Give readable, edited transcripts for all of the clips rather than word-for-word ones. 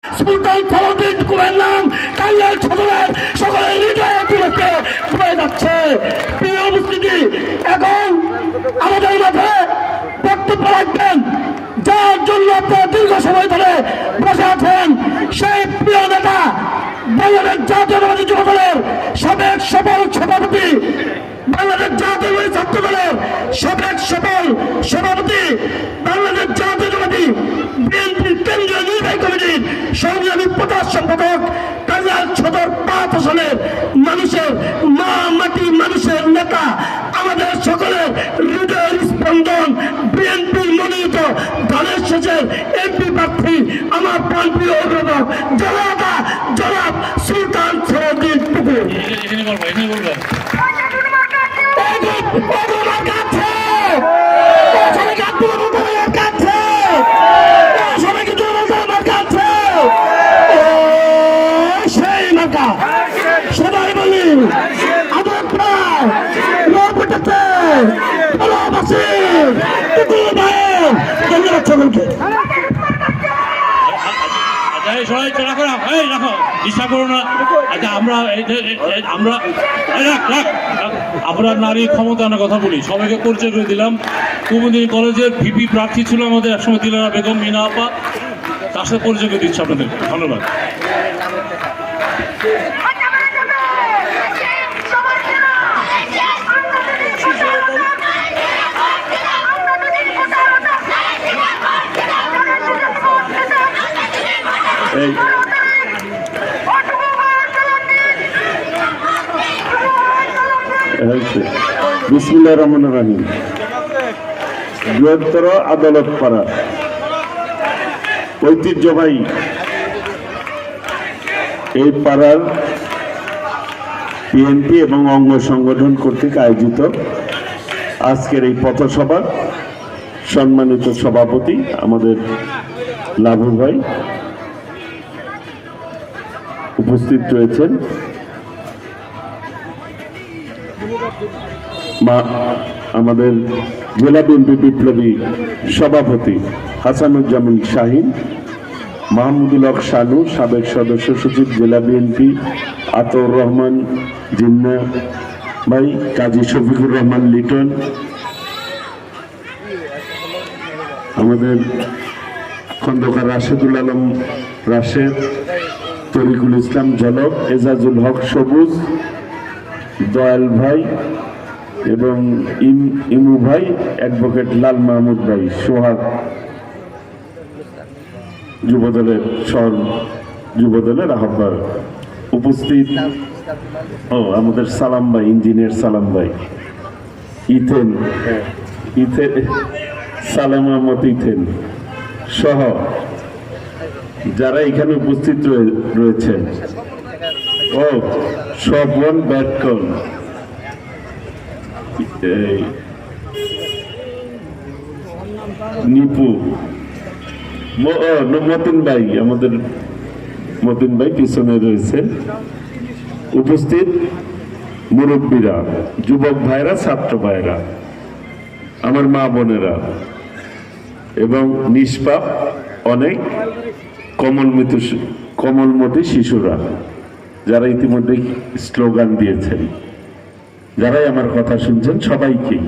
সুলতান সালাউদ্দিন কুমের নাম কাল্লাল সদরের সকলের হৃদয়ে তুলতে হয়ে যাচ্ছে। প্রিয় উপস্থিতি, এখন আমাদের মাঝে বক্তব্য রাখবেন যার জন্য আপনারা দীর্ঘ সময় ধরে বসে আছেন, সেই প্রিয় নেতা বাংলাদেশ জাতীয়তাবাদী যুব দলের সাবেক সফল সভাপতি, বাংলাদেশ জাতীয়তাবাদী ছাত্র দলের সাবেক সফল সভাপতি, বাংলাদেশ জাতীয়তাবাদী বিএনপির কেন্দ্রীয় নির্বাহী কমিটির সংগ্রামী প্রধান সম্পাদক, কাল্লাল সদর ৫ আসনের মানুষের মা মাটি মানুষের নেতা, আমাদের সকলের হৃদয়ের স্পন্দন, বিএনপির মনোনীত ধানের শেষের এমপি প্রার্থী, আমার প্রাণপ্রিয় অভিভাবক জনাব সুলতান সালাউদ্দিন টুকু। সবাই বলি ধন্যবাদ সকলকে। আমরা নারী ক্ষমতায়নের কথা বলি, সবাইকে পরিচয় করে দিলাম। কুমুদিনী কলেজের ভিপি প্রার্থী ছিল আমাদের একসময় দিলারা বেগম মিনা আপা, তার সাথে পরিচয় করে দিচ্ছি আপনাদের। ধন্যবাদ। বিসমিল্লাহির রহমানির রহিম। বৃহত্তর আদালত পাড়া ঐতিহ্যবাহী এই পাড়ার বিএনপি এবং অঙ্গ সংগঠন কর্তৃক আয়োজিত আজকের এই পথসভার সম্মানিত সভাপতি আমাদের লাভু ভাই উপস্থিত রয়েছেন, আমাদের জেলা বিএনপি বিপ্লবী সভাপতি হাসানুজ্জামান শাহিন, মাহমুদুল হক শানু সাবেক সদস্য সচিব জেলা বিএনপি, আতর রহমান জিন্না ভাই, কাজী শফিকুর রহমান লিটন, আমাদের খন্দকার রাশেদুল আলম রাশেদ, তরিকুল ইসলাম ঝলক, এজাজুল হক সবুজ, দয়াল ভাই এবং ইমু ভাই, অ্যাডভোকেট লাল মাহমুদ ভাই, সোহাগ যুবদলের আহ্বায়ক উপস্থিত, আমাদের সালাম ভাই, ইঞ্জিনিয়ার সালাম ভাই, ইথেন সালাম আহমদ ইথেন সহ যারা এখানে উপস্থিত রয়েছেন, স্বপন ব্যাটকল, নিপু, মতিন ভাই, আমাদের মতিন ভাই পিছনে রয়েছেন, উপস্থিত মুরব্বীরা, যুবক ভাইরা, ছাত্র ভাইরা, আমার মা বোনেরা এবং নিষ্পাপ অনেক কোমলমতি শিশুরা যারা ইতিমধ্যে স্লোগান দিয়েছেন, যারাই আমার কথা শুনছেন, সবাইকেই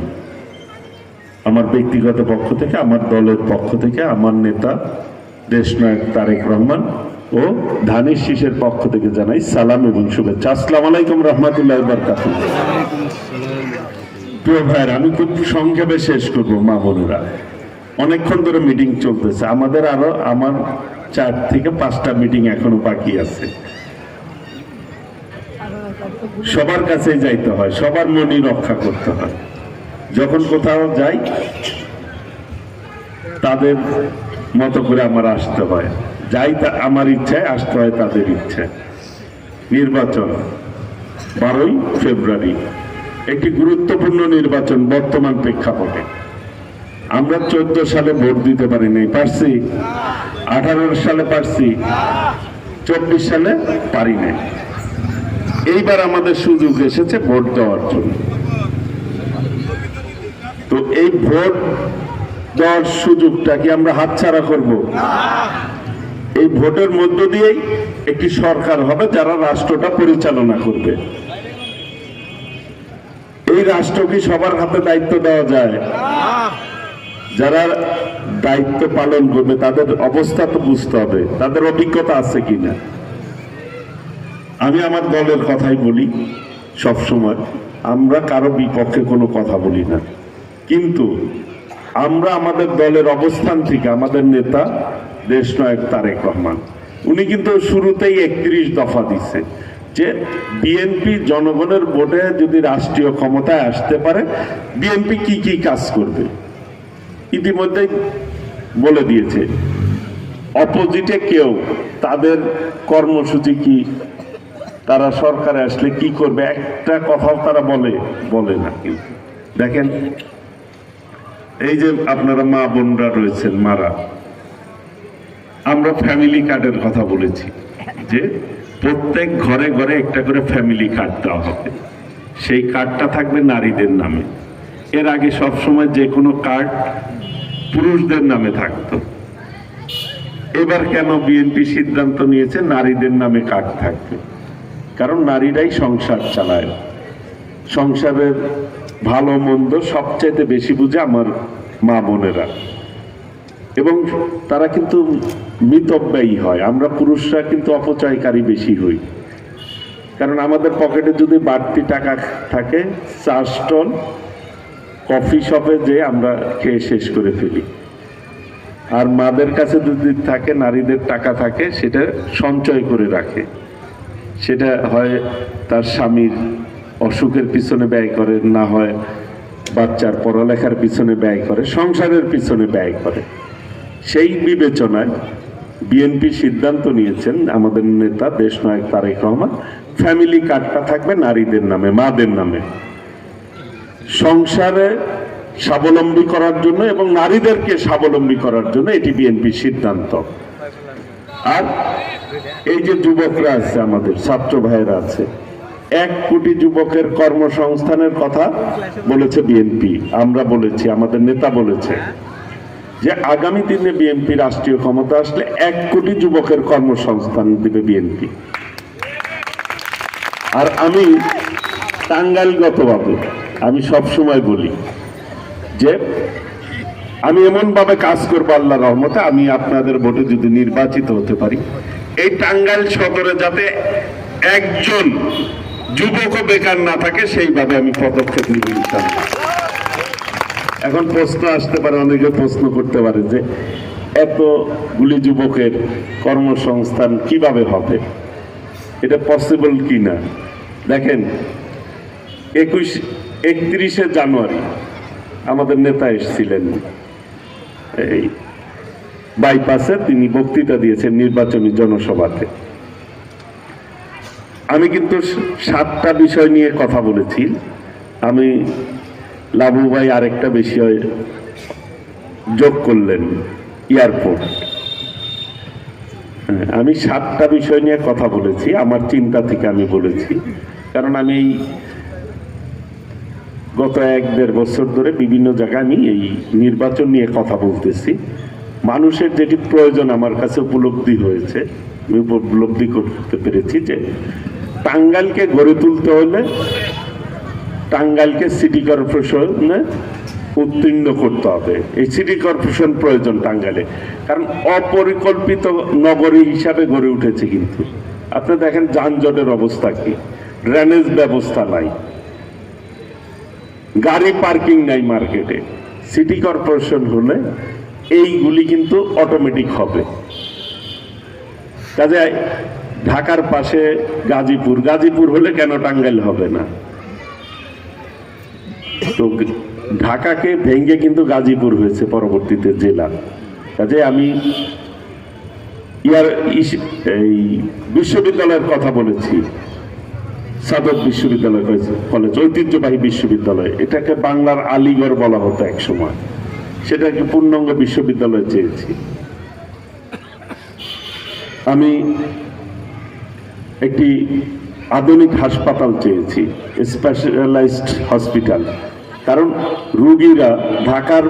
আমার ব্যক্তিগত পক্ষ থেকে, আমার দলের পক্ষ থেকে, আমার নেতা দেশনায়ক তারেক রহমান ও ধানের শীষের পক্ষ থেকে জানাই সালাম এবং শুভেচ্ছা। আসসালামু আলাইকুম রহমতুল্লাহ বারাকাতুহু। প্রিয় ভাইয়ের, আমি খুব সংক্ষেপে শেষ করবো। মা বোনেরা, অনেকক্ষণ ধরে মিটিং চলতেছে, আমাদের আমার 4 থেকে 5টা মিটিং এখনো বাকি আছে। সবার কাছে যাইতে হয়, সবার মনই রক্ষা করতে হয়। যখন কোথাও যাই তাদের মতো করে আমার আসতে হয়, যাই আমার ইচ্ছায়, আসতে হয় তাদের ইচ্ছায়। নির্বাচন 12ই ফেব্রুয়ারি একটি গুরুত্বপূর্ণ নির্বাচন বর্তমান প্রেক্ষাপটে। আমরা 14 সালে ভোট দিতে পারি নাই, পারছি? 18 সালে পারছি, 24 সালে পারি নাই। এইবার আমাদের সুযোগ এসেছে ভোট দেওয়ার জন্য। তো এই ভোট দেওয়ার সুযোগটা কি আমরা হাতছাড়া করব? এই ভোটের মধ্য দিয়েই একটি সরকার হবে যারা রাষ্ট্রটা পরিচালনা করবে। এই রাষ্ট্র কি সবার হাতে দায়িত্ব দেওয়া যায়? যারা দায়িত্ব পালন করবে তাদের অবস্থা তো বুঝতে হবে, তাদের অভিজ্ঞতা আছে কিনা। আমি আমার দলের কথাই বলি সব সময়, আমরা কারো বিপক্ষে কোনো কথা বলি না, কিন্তু আমরা আমাদের দলের অবস্থান থেকে আমাদের নেতা দেশনায়ক তারেক রহমান উনি কিন্তু শুরুতেই 31 দফা দিচ্ছে যে বিএনপি জনগণের ভোটে যদি রাষ্ট্রীয় ক্ষমতায় আসতে পারে বিএনপি কি কি কাজ করবে ইতিমধ্যেই বলে দিয়েছে। অপোজিটে কেউ তাদের কর্মসূচি কি, তারা সরকারে আসলে কি করবে, একটা কথাও তারা বলে না। কিন্তু দেখেন এই যে আপনারা মা বোনরা রয়েছেন, মারা, আমরা ফ্যামিলি কার্ডের কথা বলেছি যে প্রত্যেক ঘরে ঘরে একটা করে ফ্যামিলি কার্ড দেওয়া হবে, সেই কার্ডটা থাকবে নারীদের নামে। এর আগে সব সময় যে কোনো কার্ড পুরুষদের নামে থাকতো, এবার কেন বিএনপি সিদ্ধান্ত নিয়েছে নারীদের নামে কার্ড থাকবে? কারণ নারীরাই সংসার চালায়, সংসারের ভালো মন্দ সবচাইতে বেশি বুঝে আমার মা বোনেরা, এবং তারা কিন্তু মিতব্যয়ী হয়। আমরা পুরুষরা কিন্তু অপচয়কারী বেশি হই, কারণ আমাদের পকেটে যদি বাড়তি টাকা থাকে 4 স্টল কফি শপে যে আমরা খেয়ে শেষ করে ফেলি, আর মাদের কাছে যদি থাকে, নারীদের টাকা থাকে, সেটা সঞ্চয় করে রাখে, সেটা হয় তার স্বামীর অসুখের পিছনে ব্যয় করে, না হয় বাচ্চার পড়ালেখার পিছনে ব্যয় করে, সংসারের পিছনে ব্যয় করে। সেই বিবেচনায় বিএনপি সিদ্ধান্ত নিয়েছেন আমাদের নেতা দেশনায়ক তারেক রহমান, ফ্যামিলি কার্ডটা থাকবে নারীদের নামে, মাদের নামে, সংসারে স্বাবলম্বী করার জন্য এবং নারীদেরকে স্বাবলম্বী করার জন্য এটি বিএনপির সিদ্ধান্ত। আর এই যে যুবকরা আছে, আমাদের ছাত্র ভাইয়েরা আছে, 1 কোটি যুবকের কর্মসংস্থানের কথা বলেছে বিএনপি। আমরা বলেছি, আমাদের নেতা বলেছে যে আগামী দিনে বিএনপি রাষ্ট্রীয় ক্ষমতা আসলে 1 কোটি যুবকের কর্মসংস্থান দিবে বিএনপি। আর আমি টাঙ্গাইলগতভাবে আমি সব সময় বলি যে আমি এমন ভাবে কাজ করবো আল্লাহর রহমতে, আমি আপনাদের ভোটে যদি নির্বাচিত হতে পারি, এই টাঙ্গাইল সদরে যাতে একজন যুবকও বেকার না থাকে সেইভাবে আমি পদক্ষেপ নিব ইনশাআল্লাহ। এখন প্রশ্ন আসতে পারে, অনেকে প্রশ্ন করতে পারে যে এতগুলি যুবকের কর্মসংস্থান কিভাবে হবে, এটা পসিবল কিনা। দেখেন 31শে জানুয়ারি আমাদের নেতা এসেছিলেন এই বাইপাসে, তিনি বক্তৃতা দিয়েছেন নির্বাচনী জনসভাতে। আমি কিন্তু 7টা বিষয় নিয়ে কথা বলেছি। আমি লাবু ভাই আরেকটা বিষয় যোগ করলেন, এয়ারপোর্ট। আমি 7টা বিষয় নিয়ে কথা বলেছি, আমার চিন্তা থেকে আমি বলেছি, কারণ আমি এই গত 1-1.5 বছর ধরে বিভিন্ন জায়গায় আমি এই নির্বাচন নিয়ে কথা বলতেছি। মানুষের যেটি প্রয়োজন আমার কাছে উপলব্ধি হয়েছে, আমি উপলব্ধি করতে পেরেছি যে টাঙ্গাইলকে গড়ে তুলতে হলে টাঙ্গাইলকে সিটি কর্পোরেশনে উত্তীর্ণ করতে হবে। এই সিটি কর্পোরেশন প্রয়োজন টাঙ্গাইলে, কারণ অপরিকল্পিত নগরী হিসাবে গড়ে উঠেছে। কিন্তু আপনি দেখেন যানজটের অবস্থা কি, ড্রেনেজ ব্যবস্থা নাই, গাড়ি পার্কিং নাই মার্কেটে। সিটি কর্পোরেশন হলে এইগুলি কিন্তু অটোমেটিক হবে। কাজে ঢাকার পাশে গাজীপুর হলে কেন টাঙ্গাইল হবে না? তো ঢাকাকে ভেঙে কিন্তু গাজীপুর হয়েছে পরবর্তীতে জেলা। কাজে আমি এই বিশ্ববিদ্যালয়ের কথা বলেছি, সাদত বিশ্ববিদ্যালয় কলেজ, ঐতিহ্যবাহী বিশ্ববিদ্যালয়, এটাকে বাংলার আলিগড় বলা হতো এক সময়, সেটাকে পূর্ণাঙ্গ বিশ্ববিদ্যালয় চেয়েছি। আমি একটি আধুনিক হাসপাতাল চেয়েছি, স্পেশালাইজড হসপিটাল, কারণ রুগীরা ঢাকার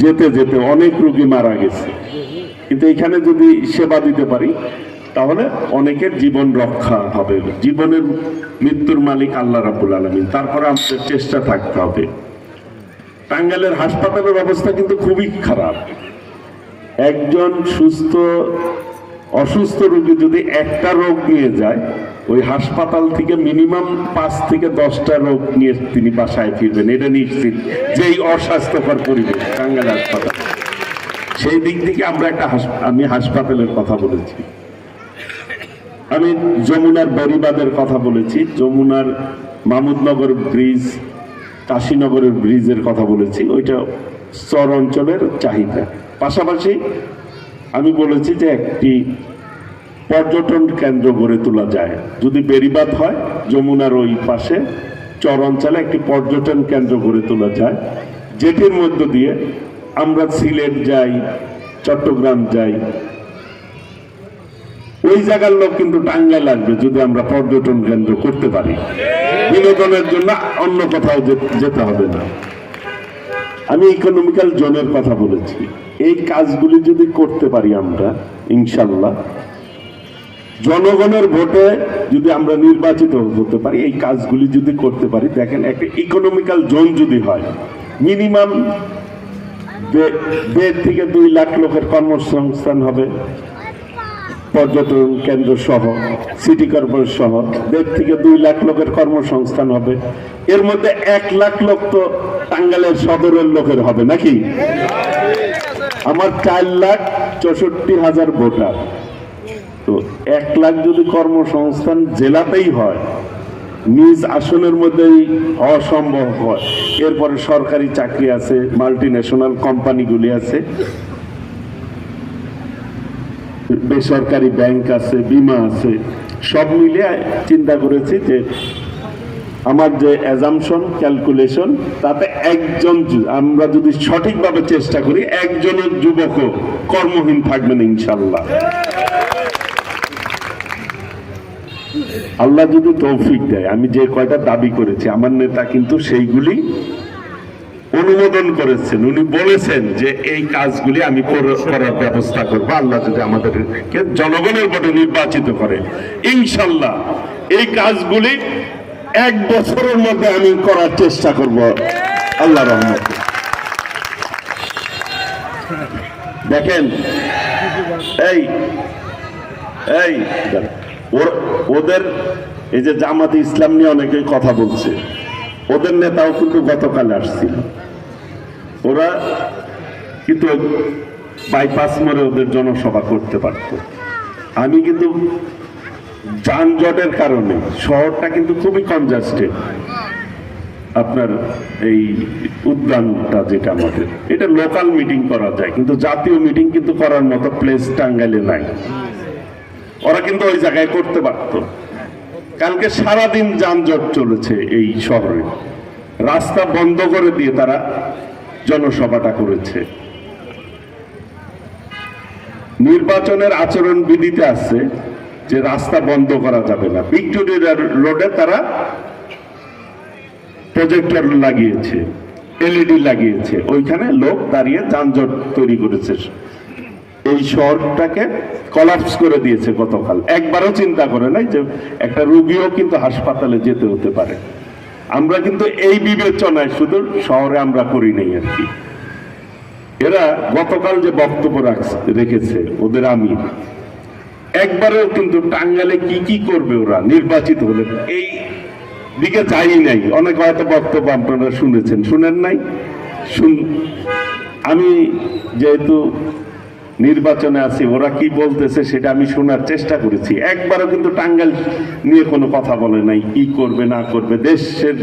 যেতে যেতে অনেক রুগী মারা গেছে। কিন্তু এখানে যদি সেবা দিতে পারি তাহলে অনেকের জীবন রক্ষা হবে। জীবনের মৃত্যুর মালিক আল্লাহ রাব্বুল আলামিন, তারপরে আমাদের চেষ্টা থাকতে হবে। টাঙ্গাইলের হাসপাতালের অবস্থা কিন্তু খুবই খারাপ। একজন অসুস্থ রোগী যদি একটা রোগ নিয়ে যায়, ওই হাসপাতাল থেকে মিনিমাম 5 থেকে 10টা রোগ নিয়ে তিনি বাসায় ফিরবেন, এটা নিশ্চিত। যেই অস্বাস্থ্যকর পরিবেশ টাঙ্গাইল হাসপাতাল, সেই দিক থেকে আমি হাসপাতালের কথা বলেছি। আমি যমুনার বেড়িবাঁধের কথা বলেছি, যমুনার মামুদনগর ব্রিজ, কাশীনগরের ব্রিজের কথা বলেছি। ওইটা চর অঞ্চলের চাহিদা। পাশাপাশি আমি বলেছি যে একটি পর্যটন কেন্দ্র গড়ে তোলা যায়। যদি বেড়িবাঁধ হয়, যমুনার ওই পাশে চর অঞ্চলে একটি পর্যটন কেন্দ্র গড়ে তোলা যায়, যেটির মধ্য দিয়ে আমরা সিলেট যাই, চট্টগ্রাম যাই, ওই জায়গার লোক কিন্তু টাঙ্গাইল আসবে যদি আমরা পর্যটন কেন্দ্র করতে পারি। বিনোদনের জন্য অন্য কোথাও যেতে হবে না। আমি ইকোনমিক্যাল জোনের কথা বলেছি। এই কাজগুলি যদি করতে পারি আমরা, ইনশাল্লাহ জনগণের ভোটে যদি আমরা নির্বাচিত হতে পারি, এই কাজগুলি যদি করতে পারি, দেখেন একটা ইকোনমিক্যাল জোন যদি হয়, মিনিমাম 1.5 থেকে 2 লাখ লোকের কর্মসংস্থান হবে। পর্যটন কেন্দ্র সহ, সিটি কর্পোরেশন সহ 1.5 থেকে 2 লাখ লোকের কর্মসংস্থান হবে। এর মধ্যে 1 লাখ লোক তো টাঙ্গাইলের সদরের লোকের হবে নাকি? আমার 4,64,000 ভোটার, তো 1 লাখ যদি কর্মসংস্থান জেলাতেই হয়, নিজ আসনের মধ্যেই হওয়া সম্ভব হয়। এরপরে সরকারি চাকরি আছে, মাল্টিন্যাশনাল কোম্পানিগুলি আছে, বেসরকারি ব্যাংক আছে, বিমা আছে, সব মিলিয়ে চিন্তা করেছি যে আমার যে অ্যাজাম্পশন ক্যালকুলেশন, তাতে আমরা যদি সঠিকভাবে চেষ্টা করি, একজনের যুবকও কর্মহীন থাকবেন ইনশাল্লাহ। আল্লাহ যদি তৌফিক দেয়, আমি যে কয়টা দাবি করেছি, আমার নেতা কিন্তু সেইগুলি অনুমোদন করেছেন। উনি বলেছেন যে এই কাজগুলি আমি করার ব্যবস্থা করবো, আল্লাহ যদি আমাদেরকে জনগণের ভোটে নির্বাচিত করে। ইনশাল্লাহ এই কাজগুলি 1 বছরের মধ্যে আমি করার চেষ্টা করব আল্লাহর রহমতে। দেখেন ওদের এই যে জামাতে ইসলাম নিয়ে অনেকেই কথা বলছে, ওদের নেতাও কিন্তু গতকাল আসছিল। ওরা কিন্তু বাইপাস মোড়ে ওদের জনসভা করতে পারত। আমি কিন্তু যানজটের কারণে শহরটা কিন্তু খুবই কনজাস্টেড। আপনার এই উদ্যানটা যেটা আমাদের, এটা লোকাল মিটিং করা যায়, কিন্তু জাতীয় মিটিং কিন্তু করার মতো প্লেস টাঙ্গাইলে নাই। ওরা কিন্তু ওই জায়গায় করতে পারত। কালকে সারাদিন যানজট চলেছে এই শহরে, রাস্তা বন্ধ করে দিয়ে তারা জনসভাটা করেছে। নির্বাচনের আচরণ বিধিতে আছে যে রাস্তা বন্ধ করা যাবে না। ভিক্টোরিয়া রোডে তারা প্রজেক্টর লাগিয়েছে, এলইডি লাগিয়েছে, ওইখানে লোক দাঁড়িয়ে যানজট তৈরি করেছে। এই শহরটাকে কলাপস করে দিয়েছে গতকাল। একবারও চিন্তা করে নাই যে একটা রোগীও কিন্তু হাসপাতালে যেতে হতে পারে। আমরা কিন্তু এই বিবেচনায় শুধু শহরে আমরা করি নাই আর কি। এরা গতকাল যে বক্তব্য রেখেছে ওদের আমি একবারেও কিন্তু টাঙ্গাইলে কি করবে ওরা নির্বাচিত হলে এই দিকে যাই নাই। অনেক হয়তো বক্তব্য আপনারা শুনেন নাই। আমি যেহেতু নির্বাচনে আছি, ওরা কি বলতেছে সেটা আমি শোনার চেষ্টা করেছি। একবারও কিন্তু টাঙ্গাইল নিয়ে কোনো কথা বলে নাই, কি করবে না করবে, দেশের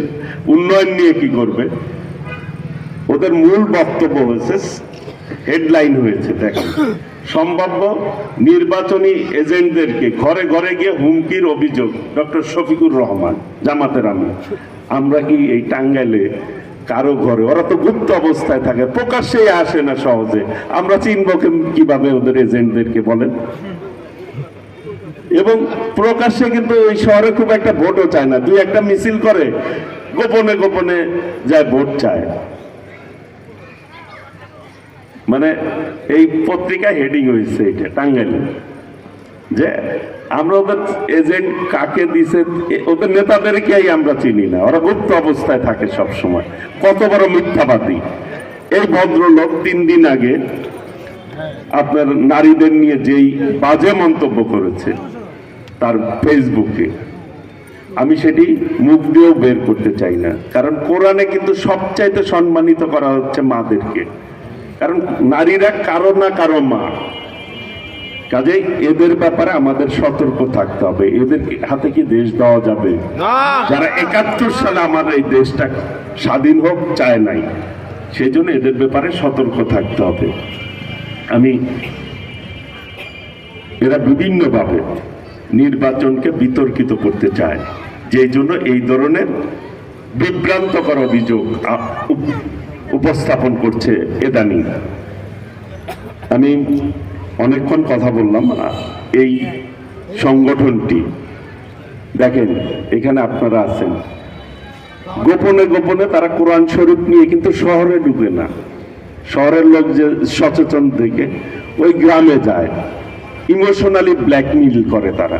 উন্নয়ন নিয়ে কি করবে। ওদের মূল বক্তব্য হয়েছে, হেডলাইন হয়েছে, দেখেন, সম্ভাব্য নির্বাচনী এজেন্টদেরকে ঘরে ঘরে গিয়ে হুমকির অভিযোগ ডক্টর শফিকুর রহমান, জামাতের আমি। আমরা কি এই টাঙ্গাইলে কারো ঘরে, ওরা তো গুপ্ত অবস্থায় থাকে, প্রকাশ্যে আসে না সহজে, আমরা চিনব কিভাবে ওদের এজেন্টদেরকে বলেন। এবং প্রকাশ্যে কিন্তু ওই শহরে খুব একটা ভোটও চায় না, 2-1টা মিছিল করে গোপনে গোপনে যায় ভোট চায়। মানে এই পত্রিকা হেডিং হয়েছে এটা টাঙ্গাইলে, যে আমরা ওদের এজেন্ট কাকে দিছে, ওদের নেতাদেরকেই আমরা চিনি না, ওরা গুপ্ত অবস্থায় থাকে সব সময়। কত বড় মিথ্যাবাদী এই ভদ্রলোক! 3 দিন আগে আপনার নারীদের নিয়ে যেই বাজে মন্তব্য করেছে তার ফেসবুকে, আমি সেটি মুখ দিয়েও বের করতে চাই না, কারণ কোরআনে কিন্তু সবচাইতে সম্মানিত করা হচ্ছে মাদেরকে, কারণ নারীরা কারো না কারো মা। কাজেই এদের ব্যাপারে আমাদের সতর্ক থাকতে হবে। এদের হাতে কি দেশ দেওয়া যাবে? যারা 71 সালে আমাদের এই দেশটা স্বাধীন হোক চায় নাই, সেই জন্য এদের ব্যাপারে সতর্ক থাকতে হবে। এরা বিভিন্নভাবে নির্বাচনকে বিতর্কিত করতে চায়, যেই জন্য এই ধরনের বিভ্রান্তকর অভিযোগ উপস্থাপন করছে এদানি। আমি অনেকক্ষণ কথা বললাম। এই সংগঠনটি দেখেন, এখানে আপনারা আছেন, গোপনে গোপনে তারা কোরআন শরীফ নিয়ে কিন্তু শহরে ঢুকে না। শহরের লোক যে সচেতন থেকে ওই গ্রামে যায়, ইমোশনালি ব্ল্যাকমেইল করে। তারা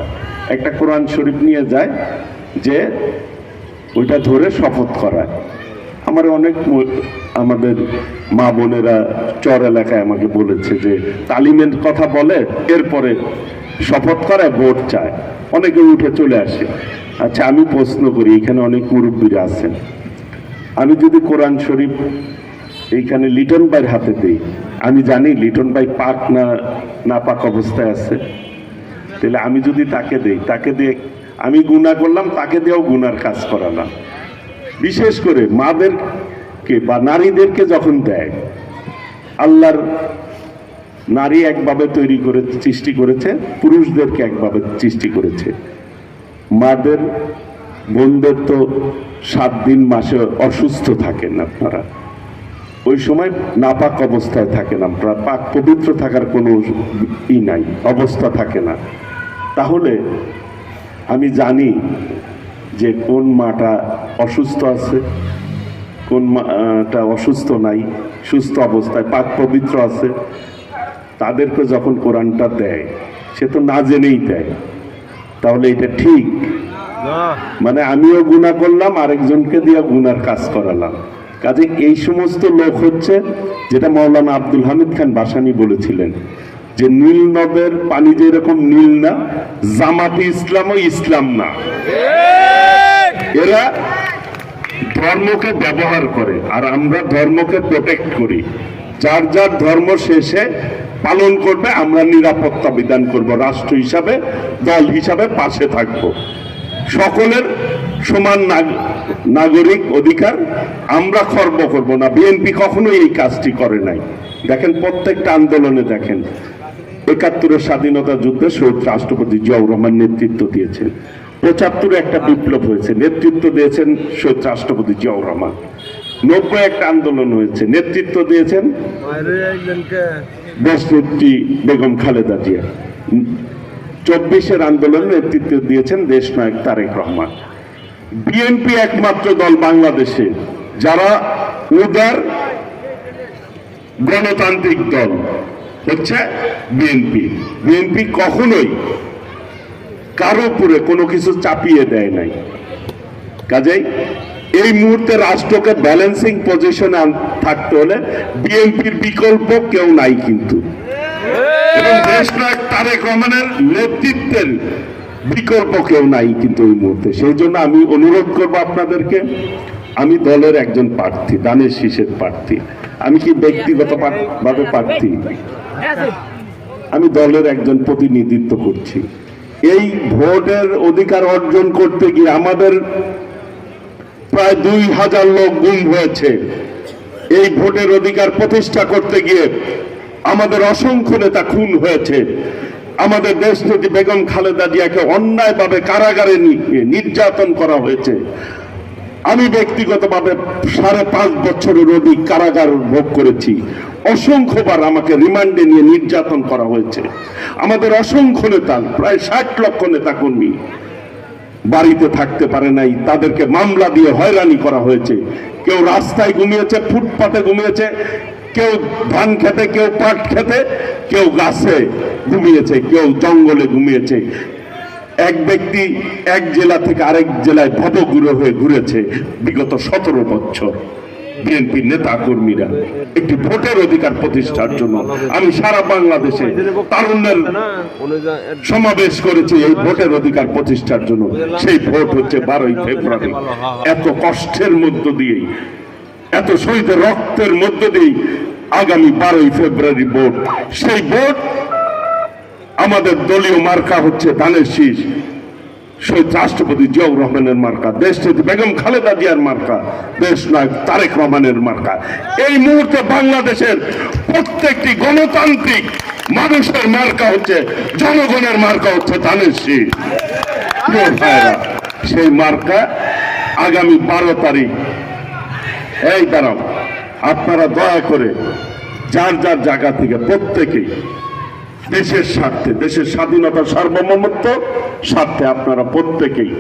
একটা কোরআন শরীফ নিয়ে যায়, যে ওইটা ধরে শপথ করায়। আমার অনেক আমাদের মা বোনেরা চর এলাকায় আমাকে বলেছে যে তালিমের কথা বলে, এরপরে শপথ করায়, ভোট চায়, অনেকে উঠে চলে আসে। আচ্ছা, আমি প্রশ্ন করি, এখানে অনেক মুরব্বীরা আছেন, আমি যদি কোরআন শরীফ এইখানে লিটন ভাইয়ের হাতে দিই, আমি জানি লিটন ভাই পাক না পাক অবস্থায় আছে, তাহলে আমি যদি তাকে দেই, তাকে দিয়ে আমি গুনাহ করলাম, তাকে দিয়েও গুনার কাজ করালাম। বিশেষ করে মাদেরকে বা নারীদেরকে যখন দেয়, আল্লাহর নারী একভাবে তৈরি করে সৃষ্টি করেছে, পুরুষদেরকে একভাবে সৃষ্টি করেছে। মাদের বোনদের তো 7 দিন মাসে অসুস্থ থাকেন আপনারা, ওই সময় নাপাক অবস্থায় থাকেন আপনারা, পাক পবিত্র থাকার কোনো নাই, অবস্থা থাকে না। তাহলে আমি জানি যে কোন মাটা অসুস্থ আছে, কোন মাটা অসুস্থ নাই, সুস্থ অবস্থায় পাক পবিত্র আছে। তাদেরকে যখন কোরআনটা দেয়, সে তো না জেনেই দেয়, তাহলে এটা ঠিক? মানে আমিও গুনাহ করলাম, আরেকজনকে দিয়ে গুনার কাজ করালাম। কাজে এই সমস্ত লোক হচ্ছে, যেটা মাওলানা আব্দুল হামিদ খান বাসানী বলেছিলেন, যে নীল নদের পানি যেরকম নীল না, জামাতে ইসলামও ইসলাম না। এরা ধর্মকে ব্যবহার করে, আর আমরা ধর্মকে প্রোটেক্ট করি। যার যার ধর্ম শেষে পালন করবে, আমরা নিরাপত্তা বিধান করব, রাষ্ট্র হিসাবে, দল হিসাবে পাশে থাকব। সকলের সমান নাগরিক অধিকার আমরা খর্ব করব না। বিএনপি কখনোই এই কাজটি করে নাই। দেখেন, প্রত্যেকটা আন্দোলনে দেখেন, ৭১-এর স্বাধীনতা যুদ্ধে শহীদ রাষ্ট্রপতি জিয়াউর রহমান নেতৃত্ব দিয়েছেন। ৭৫-এ একটা বিপ্লব হয়েছে, নেতৃত্ব দিয়েছেন শহীদ রাষ্ট্রপতি জিয়াউর রহমান। ৯০ একটা আন্দোলন হয়েছে, নেতৃত্ব দিয়েছেন দেশনেত্রী বেগম খালেদা জিয়া। ২৪-এর আন্দোলনে নেতৃত্ব দিয়েছেন দেশনায়ক তারেক রহমান। বিএনপি একমাত্র দল বাংলাদেশে যারা উদার গণতান্ত্রিক দল হচ্ছে বিএনপি। বিএনপি কখনোই কারো উপরে কোনো কিছু চাপিয়ে দেয় নাই। কাজেই এই মুহূর্তে রাষ্ট্রকে ব্যালেন্সিং পজিশনে থাকতে হলে বিএনপির বিকল্প কেউ নাই, কিন্তু এবং দেশনায়ক তারেক রহমানের নেতৃত্বের বিকল্প কেউ নাই কিন্তু এই মুহূর্তে। সেই জন্য আমি অনুরোধ করব আপনাদেরকে, আমি দলের একজন প্রার্থী, দানের শীষের প্রার্থী। আমি কি ব্যক্তিগতভাবে প্রার্থী? আমি দলের একজন প্রতিনিধিত্ব করছি। এই ভোটের অধিকার অর্জন করতে গিয়ে আমাদের প্রায় ২,০০০ লোক গুম হয়েছে। এই ভোটের অধিকার প্রতিষ্ঠা করতে গিয়ে আমাদের অসংখ্য নেতা খুন হয়েছে। আমাদের দেশনেত্রী বেগম খালেদা জিয়াকে অন্যায়ভাবে কারাগারে নিয়ে নির্যাতন করা হয়েছে। আমি ব্যক্তিগতভাবে ৫.৫ বছরের অধিক কারাগার ভোগ করেছি। অসংখ্যবার আমাকে রিমান্ডে নিয়ে নির্যাতন করা হয়েছে। আমাদের অসংখ্য নেতা, প্রায় ৬০ লক্ষ নেতা কর্মী বাড়িতে থাকতে পারে নাই, তাদেরকে মামলা দিয়ে হয়রানি করা হয়েছে। কেউ রাস্তায় ঘুমিয়েছে, ফুটপাতে ঘুমিয়েছে, কেউ ধান খেতে, কেউ পাট খেতে, কেউ গাছে ঘুমিয়েছে, কেউ জঙ্গলে ঘুমিয়েছে। এক ব্যক্তি এক জেলা থেকে আরেক জেলায় ভবঘুরে হয়ে ঘুরেছে বিগত 17 বছর। বিএনপি নেতা কর্মীরা একটি ভোটের অধিকার প্রতিষ্ঠার জন্য আমি সারা বাংলাদেশে তারুণ্যের সমাবেশ করেছি এই ভোটের অধিকার প্রতিষ্ঠার জন্য। সেই ভোট হচ্ছে 12ই ফেব্রুয়ারি। এত কষ্টের মধ্য দিয়েই, এত শহীদের রক্তের মধ্য দিয়েই আগামী 12ই ফেব্রুয়ারি ভোট। সেই ভোট আমাদের দলীয় মার্কা হচ্ছে ধানের শীষ, শহীদ রাষ্ট্রপতি জিয়াউর রহমানের মার্কা, দেশনেত্রী বেগম খালেদা জিয়ার মার্কা, দেশ নায়ক তারেক রহমানের মার্কা। এই মুহূর্তে বাংলাদেশের প্রত্যেকটি গণতান্ত্রিক মানুষের মার্কা হচ্ছে, জনগণের মার্কা হচ্ছে ধানের শীষ। প্রিয় ভাইরা, সেই মার্কা আগামী 12 তারিখ। এই দাঁড়াও, আপনারা দয়া করে যার যার জায়গা থেকে প্রত্যেকেই দেশের স্বার্থে, দেশের স্বাধীনতা সার্বভৌমত্ব স্বার্থে আপনারা প্রত্যেকেই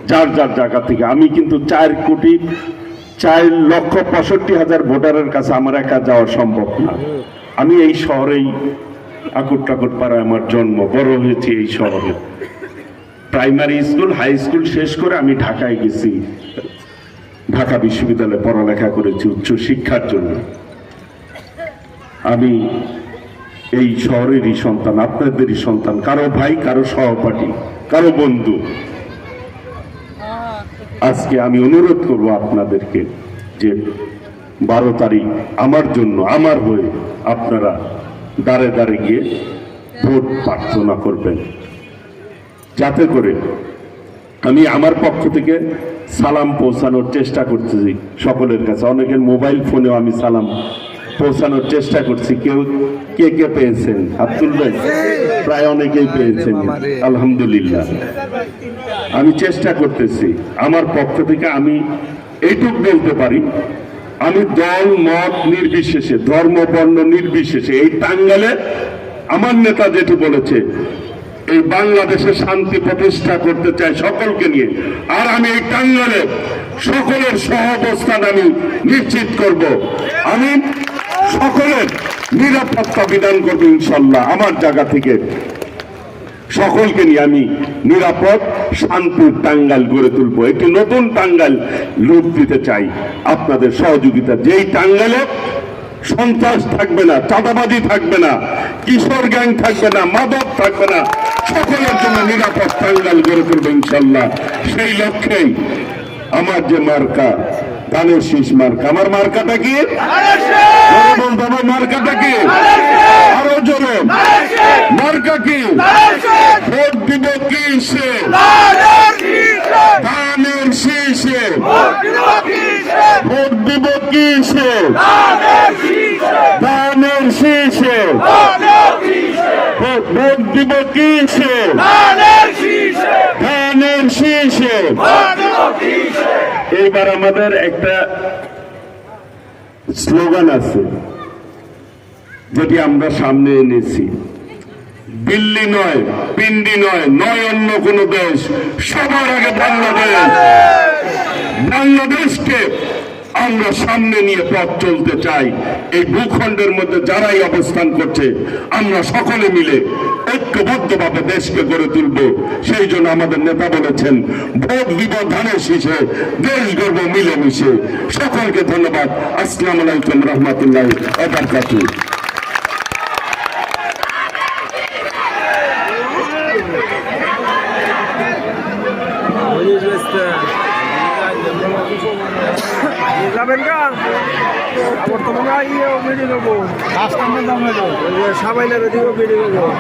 যার যার জায়গা থেকে, আমি কিন্তু 4,65,000 ভোটারের কাছে আমার একা যাওয়া সম্ভব না। আমি এই শহরেই আকুট টাকুট পাড়ায় আমার জন্ম, বড় হয়েছি এই শহরে। প্রাইমারি স্কুল, হাই স্কুল শেষ করে আমি ঢাকায় গেছি, ঢাকা বিশ্ববিদ্যালয়ে পড়ালেখা করেছি উচ্চ শিক্ষার জন্য। আমি এই শহরেরই সন্তান, আপনাদেরই সন্তান, কারো ভাই, কারো সহপাঠী, কারো বন্ধু। আজকে আমি অনুরোধ করব আপনাদেরকে যে 12 তারিখ আমার জন্য, আমার হয়ে আপনারা দাঁড়ে দাঁড়ে গিয়ে ভোট প্রার্থনা করবেন, যাতে করে আমি আমার পক্ষ থেকে সালাম পৌঁছানোর চেষ্টা করতেছি সকলের কাছে। অনেকের মোবাইল ফোনেও আমি সালাম পৌঁছানোর চেষ্টা করছি। কেউ কে কে পেয়েছেন হাত তুলবেন? প্রায় অনেকেই পেয়েছেন, আলহামদুলিল্লাহ। আমি চেষ্টা করতেছি আমার পক্ষ থেকে। আমি এইটুক বলতে পারি, আমি দল মত নির্বিশেষে, ধর্ম বর্ণ নির্বিশেষে এই টাঙ্গালে আমার নেতা যেটি বলেছে, এই বাংলাদেশে শান্তি প্রতিষ্ঠা করতে চাই সকলকে নিয়ে। আর আমি এই টাঙ্গালে সকলের সহাবস্থান আমি নিশ্চিত করব। আমি সকলের নিরাপত্তা বিধান করবো ইনশাল্লাহ। আমার জায়গা থেকে সকলকে নিয়ে আমি নিরাপদ শান্তির টাঙ্গাইল গড়ে তুলবো। একটি নতুন টাঙ্গাইল রূপ দিতে চাই আপনাদের সহযোগিতা। যেই টাঙ্গাইলে সন্ত্রাস থাকবে না, চাঁদাবাজি থাকবে না, কিশোর গ্যাং থাকবে না, মাদক থাকবে না, সকলের জন্য নিরাপদ টাঙ্গাইল গড়ে তুলবো ইনশাল্লাহ। সেই লক্ষ্যেই আমার যে মার্কা ধানের শীষ মার্কা। আমার মার্কাটা কি? বলতো আমার মার্কাটা কি? আরো জোরে, মার্কা কি? ভোট দিব কিসে? ধানের শীষে। ভোট দিব কিসে? ধানের শীষে। ভোট দিব কিসে? ধানের শীষে। এইবার আমাদের একটা স্লোগান আছে যেটি আমরা সামনে এনেছি। দিল্লি নয়, পিন্ডি নয়, নয় অন্য কোন দেশ, সবার আগে বাংলাদেশ। বাংলাদেশকে আমরা সামনে নিয়ে পথ চলতে চাই। এই ভূখণ্ডের মধ্যে যারাই অবস্থান করছে, আমরা সকলে মিলে ঐক্যবদ্ধভাবে দেশকে গড়ে তুলব। সেই জন্য আমাদের নেতা বলেছেন, ভোট দিব ধানের শীষে, দেশ গড়ব মিলেমিশে। সকলকে ধন্যবাদ। আসসালামু আলাইকুম রহমতুল্লাহ ওয়া বারাকাতুহু। যাবেন গা বর্তমানে আইও বেরিয়ে দেবো, সবাই নেবে দিব বেরিয়ে দেবো।